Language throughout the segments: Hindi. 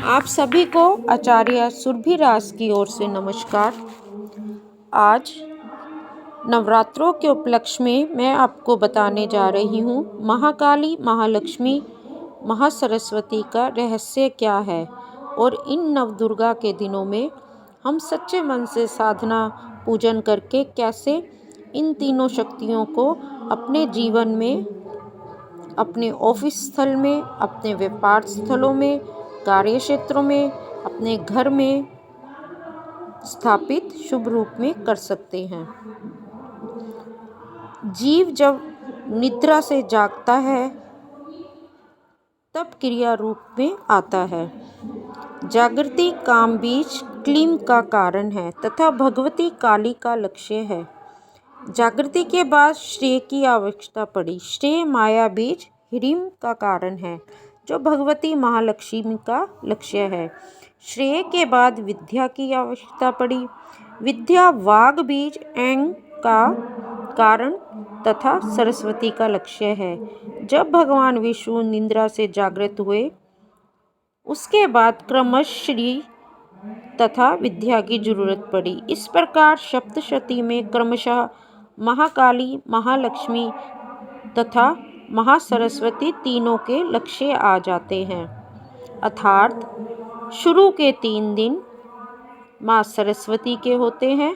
आप सभी को आचार्य सुरभिराज की ओर से नमस्कार। आज नवरात्रों के उपलक्ष्य में मैं आपको बताने जा रही हूँ महाकाली, महालक्ष्मी, महासरस्वती का रहस्य क्या है और इन नवदुर्गा के दिनों में हम सच्चे मन से साधना पूजन करके कैसे इन तीनों शक्तियों को अपने जीवन में, अपने ऑफिस स्थल में, अपने व्यापार स्थलों में, कार्य क्षेत्रों में, अपने घर में स्थापित शुभ रूप में कर सकते हैं। जीव जब निद्रा से जागता है तब क्रिया रूप में आता है। जागृति काम बीज क्लीम का कारण है तथा भगवती काली का लक्ष्य है। जागृति के बाद श्रेय की आवश्यकता पड़ी। श्रेय माया बीज ह्रीम का कारण है जो भगवती महालक्ष्मी का लक्ष्य है। श्रेय के बाद विद्या की आवश्यकता पड़ी। विद्या वाग बीज ऐंग का कारण तथा सरस्वती का लक्ष्य है। जब भगवान विष्णु निद्रा से जागृत हुए उसके बाद क्रमश श्री तथा विद्या की जरूरत पड़ी। इस प्रकार सप्तशती में क्रमशः महाकाली, महालक्ष्मी तथा महासरस्वती तीनों के लक्ष्य आ जाते हैं। अर्थात शुरू के 3 दिन माँ सरस्वती के होते हैं,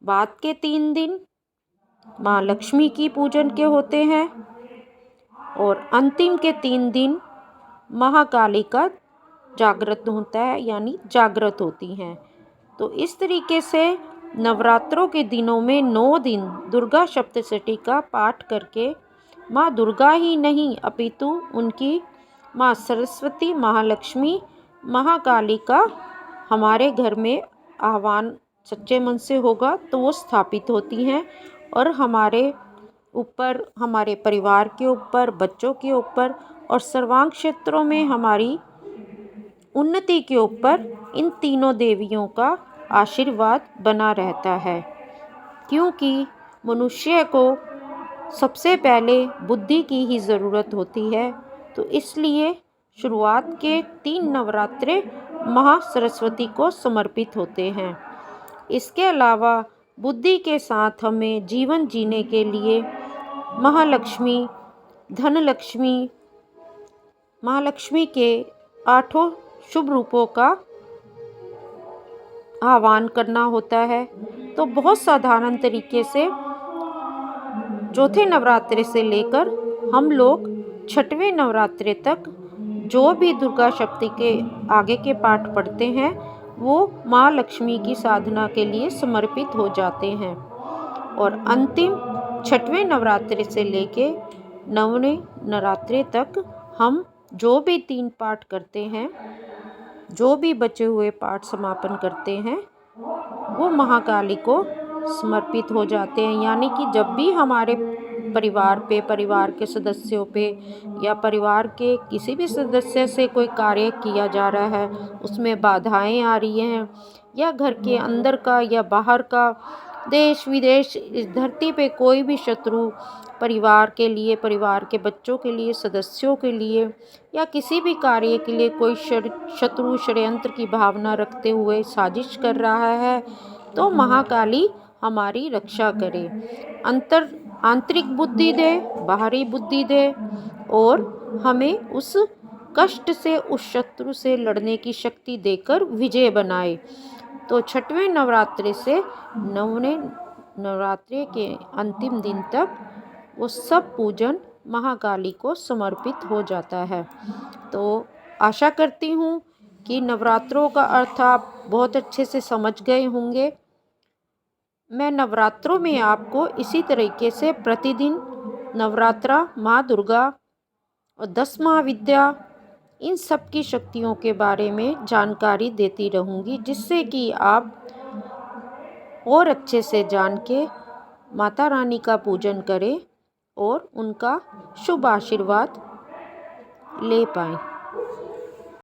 बाद के 3 दिन माँ लक्ष्मी की पूजन के होते हैं और अंतिम के 3 दिन महाकाली का जागृत होता है, यानी जागृत होती हैं। तो इस तरीके से नवरात्रों के दिनों में 9 दिन दुर्गा सप्तशती का पाठ करके माँ दुर्गा ही नहीं अपितु उनकी माँ सरस्वती, महालक्ष्मी, महाकाली का हमारे घर में आह्वान सच्चे मन से होगा तो वो स्थापित होती हैं और हमारे ऊपर, हमारे परिवार के ऊपर, बच्चों के ऊपर और सर्वांग क्षेत्रों में हमारी उन्नति के ऊपर इन तीनों देवियों का आशीर्वाद बना रहता है। क्योंकि मनुष्य को सबसे पहले बुद्धि की ही ज़रूरत होती है, तो इसलिए शुरुआत के 3 नवरात्रे महासरस्वती को समर्पित होते हैं। इसके अलावा बुद्धि के साथ हमें जीवन जीने के लिए महालक्ष्मी, धनलक्ष्मी, महालक्ष्मी के 8 शुभ रूपों का आह्वान करना होता है। तो बहुत साधारण तरीके से चौथे नवरात्रे से लेकर हम लोग 6वें नवरात्रे तक जो भी दुर्गा शक्ति के आगे के पाठ पढ़ते हैं वो माँ लक्ष्मी की साधना के लिए समर्पित हो जाते हैं और अंतिम 6वें नवरात्रे से लेके 9वें नवरात्रे तक हम जो भी 3 पाठ करते हैं, जो भी बचे हुए पाठ समापन करते हैं वो महाकाली को समर्पित हो जाते हैं। यानी कि जब भी हमारे परिवार पे, परिवार के सदस्यों पे या परिवार के किसी भी सदस्य से कोई कार्य किया जा रहा है, उसमें बाधाएं आ रही हैं या घर के अंदर का या बाहर का, देश विदेश, इस धरती पे कोई भी शत्रु परिवार के लिए, परिवार के बच्चों के लिए, सदस्यों के लिए या किसी भी कार्य के लिए कोई शत्रु षड्यंत्र की भावना रखते हुए साजिश कर रहा है, तो महाकाली हमारी रक्षा करे, आंतरिक बुद्धि दे, बाहरी बुद्धि दे और हमें उस कष्ट से, उस शत्रु से लड़ने की शक्ति देकर विजय बनाए। तो 6वें नवरात्रे से 9वें नवरात्रे के अंतिम दिन तक वो सब पूजन महाकाली को समर्पित हो जाता है। तो आशा करती हूँ कि नवरात्रों का अर्थ आप बहुत अच्छे से समझ गए होंगे। मैं नवरात्रों में आपको इसी तरीके से प्रतिदिन नवरात्रा, माँ दुर्गा और 10 महाविद्या, इन सब की शक्तियों के बारे में जानकारी देती रहूँगी, जिससे कि आप और अच्छे से जान के माता रानी का पूजन करें और उनका शुभ आशीर्वाद ले पाएं।